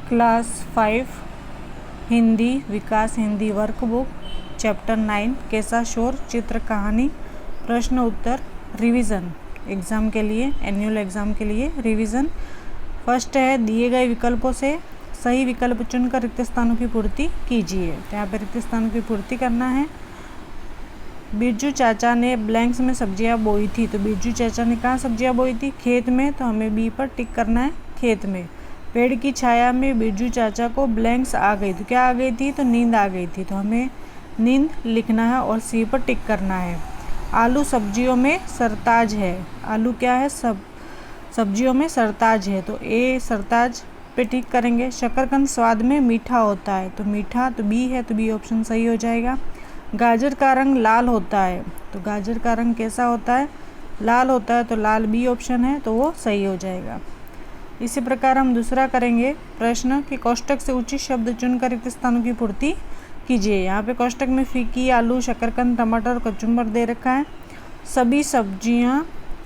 Class 5 Hindi विकास Hindi workbook chapter 9 कैसा शोर चित्र कहानी प्रश्न उत्तर रिवीजन एग्ज़ाम के लिए एनुअल एग्ज़ाम के लिए रिवीजन। फर्स्ट है दिए गए विकल्पों से सही विकल्प चुनकर रिक्त स्थानों की पूर्ति कीजिए। तो यहाँ पे रिक्त स्थानों की पूर्ति करना है। बिरजू चाचा ने ब्लैंक्स में सब्जियां बोई थी, तो बिरजू चाचा ने कहाँ सब्जियां बोई थी? खेत में, तो हमें बी पर टिक करना है, खेत में। पेड़ की छाया में बिरजू चाचा को ब्लैंक्स आ गई, तो क्या आ गई थी? तो नींद आ गई थी, तो हमें नींद लिखना है और सी पर टिक करना है। आलू सब्जियों में सरताज है, आलू क्या है? सब्जियों में सरताज है, तो ए सरताज पे टिक करेंगे। शकरकंद स्वाद में मीठा होता है, तो मीठा तो बी है, तो बी ऑप्शन सही हो जाएगा। गाजर का रंग लाल होता है, तो गाजर का रंग कैसा होता है? लाल होता है, तो लाल बी ऑप्शन है, तो वो सही हो जाएगा। इसी प्रकार हम दूसरा करेंगे प्रश्न कि कोष्टक से उचित शब्द चुनकर रिक्त स्थानों की पूर्ति कीजिए। यहाँ पे कोष्टक में फीकी, आलू, शकरकंद, टमाटर और कचुम्बर दे रखा है। सभी सब्जियाँ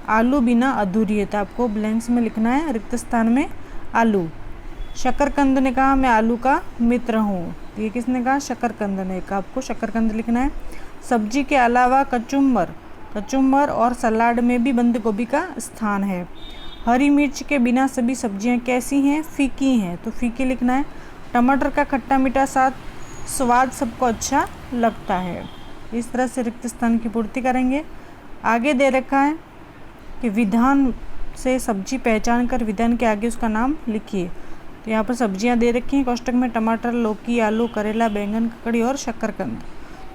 आलू बिना अधूरी है, तो आपको ब्लैंक्स में लिखना है रिक्त स्थान में आलू। शकरकंद ने कहा मैं आलू का मित्र हूँ, तो ये किसने कहा? शकरकंद ने कहा, आपको शकरकंद लिखना है। सब्जी के अलावा कचुम्बर और सलाद में भी बंद गोभी का स्थान है। हरी मिर्च के बिना सभी सब्जियां कैसी हैं? फीकी हैं, तो फीकी लिखना है। टमाटर का खट्टा मीठा स्वाद सबको अच्छा लगता है। इस तरह से रिक्त स्थान की पूर्ति करेंगे। आगे दे रखा है कि विधान से सब्जी पहचान कर विधान के आगे उसका नाम लिखिए। तो यहाँ पर सब्जियां दे रखी हैं कोष्टक में, टमाटर, लौकी, आलू, करेला, बैंगन, ककड़ी और शकरकंद।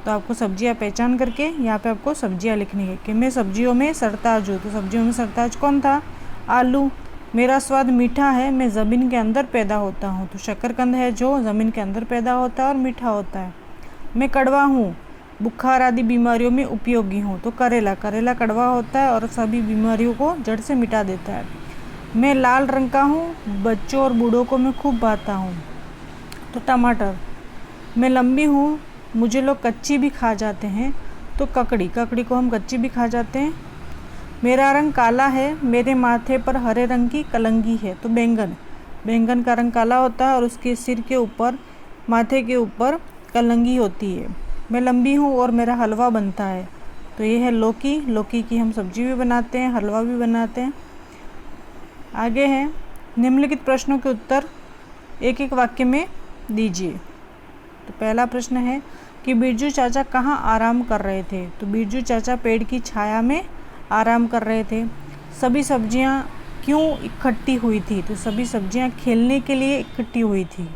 तो आपको सब्जियां पहचान करके यहाँ पे आपको सब्जियां लिखनी है कि मैं सब्जियों में सरताज हूँ, तो सब्जियों में सरताज कौन था? आलू। मेरा स्वाद मीठा है, मैं ज़मीन के अंदर पैदा होता हूँ, तो शकरकंद है जो ज़मीन के अंदर पैदा होता है और मीठा होता है। मैं कड़वा हूँ, बुखार आदि बीमारियों में उपयोगी हूँ, तो करेला कड़वा होता है और सभी बीमारियों को जड़ से मिटा देता है। मैं लाल रंग का हूँ, बच्चों और बूढ़ों को मैं खूब भाता हूँ, तो टमाटर। मैं लंबी हूँ, मुझे लोग कच्ची भी खा जाते हैं, तो ककड़ी को हम कच्ची भी खा जाते हैं। मेरा रंग काला है, मेरे माथे पर हरे रंग की कलंगी है, तो बैंगन का रंग काला होता है और उसके सिर के ऊपर, माथे के ऊपर कलंगी होती है। मैं लंबी हूँ और मेरा हलवा बनता है, तो ये है लौकी की हम सब्जी भी बनाते हैं, हलवा भी बनाते हैं। आगे है निम्नलिखित प्रश्नों के उत्तर एक एक वाक्य में दीजिए। तो पहला प्रश्न है कि बिरजू चाचा कहाँ आराम कर रहे थे? तो बिरजू चाचा पेड़ की छाया में आराम कर रहे थे। सभी सब्जियां क्यों इकट्ठी हुई थी? तो सभी सब्जियां खेलने के लिए इकट्ठी हुई थी।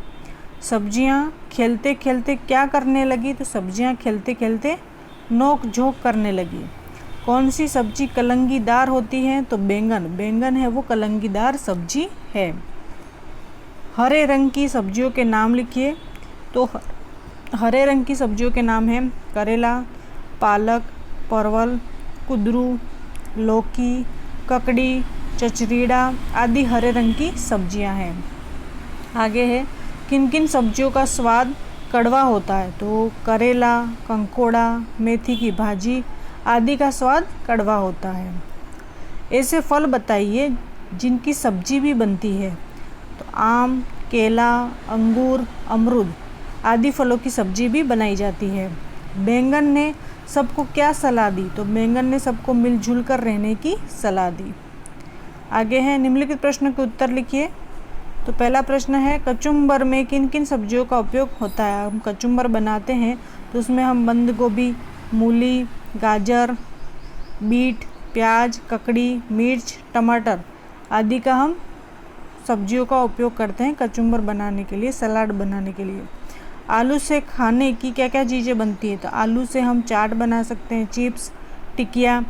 सब्जियां खेलते खेलते क्या करने लगी? तो सब्जियां खेलते खेलते नोक झोंक करने लगी। कौन सी सब्जी कलंगीदार होती है? तो बैंगन है वो कलंगीदार सब्जी है। हरे रंग की सब्जियों के नाम लिखिए। तो हरे रंग की सब्जियों के नाम हैं करेला, पालक, परवल, कुंदरू, लौकी, ककड़ी, चचरीड़ा आदि हरे रंग की सब्जियां हैं। आगे है किन किन सब्जियों का स्वाद कड़वा होता है? तो करेला, कंकोड़ा, मेथी की भाजी आदि का स्वाद कड़वा होता है। ऐसे फल बताइए जिनकी सब्जी भी बनती है। तो आम, केला, अंगूर, अमरूद आदि फलों की सब्जी भी बनाई जाती है। बैंगन ने सबको क्या सलाह दी? तो बैंगन ने सबको मिलजुल कर रहने की सलाह दी। आगे है निम्नलिखित प्रश्न के उत्तर लिखिए। तो पहला प्रश्न है कचुम्बर में किन किन सब्जियों का उपयोग होता है? हम कचुम्बर बनाते हैं तो उसमें हम बंद गोभी, मूली, गाजर, बीट, प्याज, ककड़ी, मिर्च, टमाटर आदि का हम सब्जियों का उपयोग करते हैं कचुम्बर बनाने के लिए, सलाद बनाने के लिए। आलू से खाने की क्या क्या चीज़ें बनती है? तो आलू से हम चाट बना सकते हैं, चिप्स, टिकिया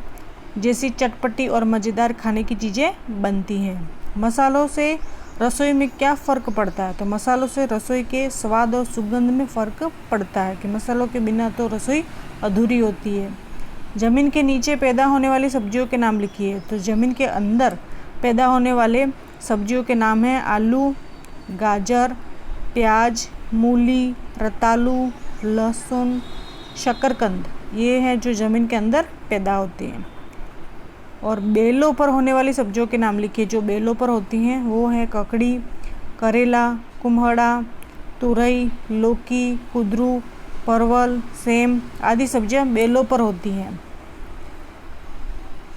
जैसी चटपटी और मज़ेदार खाने की चीज़ें बनती हैं। मसालों से रसोई में क्या फ़र्क पड़ता है? तो मसालों से रसोई के स्वाद और सुगंध में फ़र्क पड़ता है कि मसालों के बिना तो रसोई अधूरी होती है। ज़मीन के नीचे पैदा होने वाली सब्जियों के नाम लिखिए। तो ज़मीन के अंदर पैदा होने वाले सब्जियों के नाम हैं आलू, गाजर, प्याज, मूली, रतालू, लहसुन, शकरकंद, ये हैं जो ज़मीन के अंदर पैदा होती हैं। और बेलों पर होने वाली सब्जियों के नाम लिखिए। जो बेलों पर होती हैं वो है ककड़ी, करेला, कुम्हड़ा, तुरई, लौकी, कुंदरू, परवल, सेम आदि सब्जियां बेलों पर होती हैं।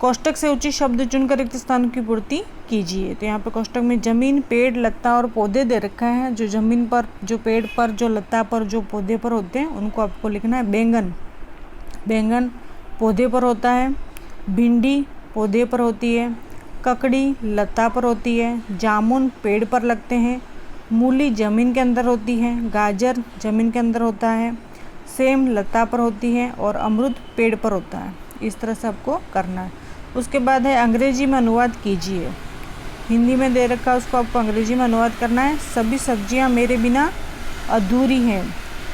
कोष्टक से उचित शब्द चुनकर रिक्त स्थान की पूर्ति कीजिए। तो यहाँ पे कोष्टक में जमीन, पेड़, लता और पौधे दे रखा है। जो जमीन पर, जो पेड़ पर, जो लता पर, जो पौधे पर होते हैं उनको आपको लिखना है। बैंगन, बैंगन पौधे पर होता है। भिंडी पौधे पर होती है। ककड़ी लता पर होती है। जामुन पेड़ पर लगते हैं। मूली जमीन के अंदर होती है। गाजर जमीन के अंदर होता है। सेम लता पर होती है और अमरूद पेड़ पर होता है। इस तरह से आपको करना है। उसके बाद है अंग्रेजी में अनुवाद कीजिए। हिंदी में दे रखा है, उसको आपको अंग्रेजी में अनुवाद करना है। सभी सब्जियां मेरे बिना अधूरी हैं।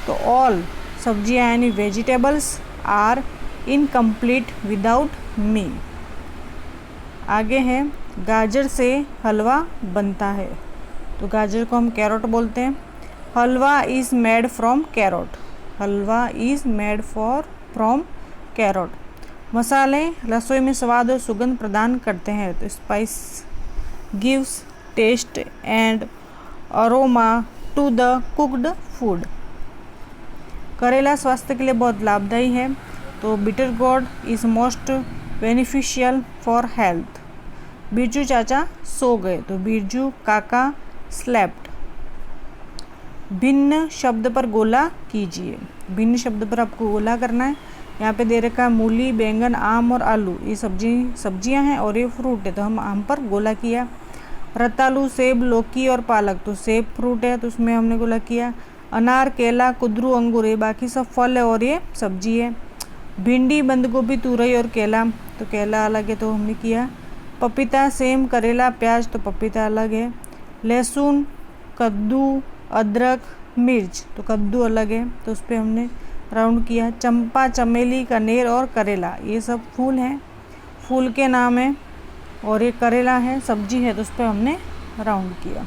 तो ऑल सब्जियां यानी vegetables are incomplete without me. आगे है गाजर से हलवा बनता है। तो गाजर को हम कैरोट बोलते हैं। Halwa is made from carrot. Halwa is made from carrot. मसाले रसोई में स्वाद और सुगंध प्रदान करते हैं। तो spice gives taste and aroma to the cooked food. करेला स्वास्थ्य के लिए बहुत लाभदायी है। तो bitter gourd is most beneficial for health. Birju चाचा सो गए। तो बिरजू काका स्लेप्ट। भिन्न शब्द पर गोला कीजिए। भिन्न शब्द पर आपको गोला करना है। यहाँ पे दे रखा है मूली, बैंगन, आम और आलू। ये सब्जियां हैं और ये फ्रूट है। तो हम आम पर गोला किया। रतालू, सेब, लौकी और पालक। तो सेब फ्रूट है तो उसमें हमने गोला किया। अनार, केला, कुंदरू, अंगूर ये बाकी सब फल है और ये सब्जी है। भिंडी, बंद गोभी, तुरई और केला। तो केला अलग है तो हमने किया। पपीता, सेम, करेला, प्याज। तो पपीता अलग है। लहसुन, कद्दू, अदरक, मिर्च। तो कद्दू अलग है तो उस पर हमने राउंड किया। चंपा, चमेली, कनेर और करेला ये सब फूल हैं, फूल के नाम है। और ये करेला है, सब्जी है तो उस पर हमने राउंड किया।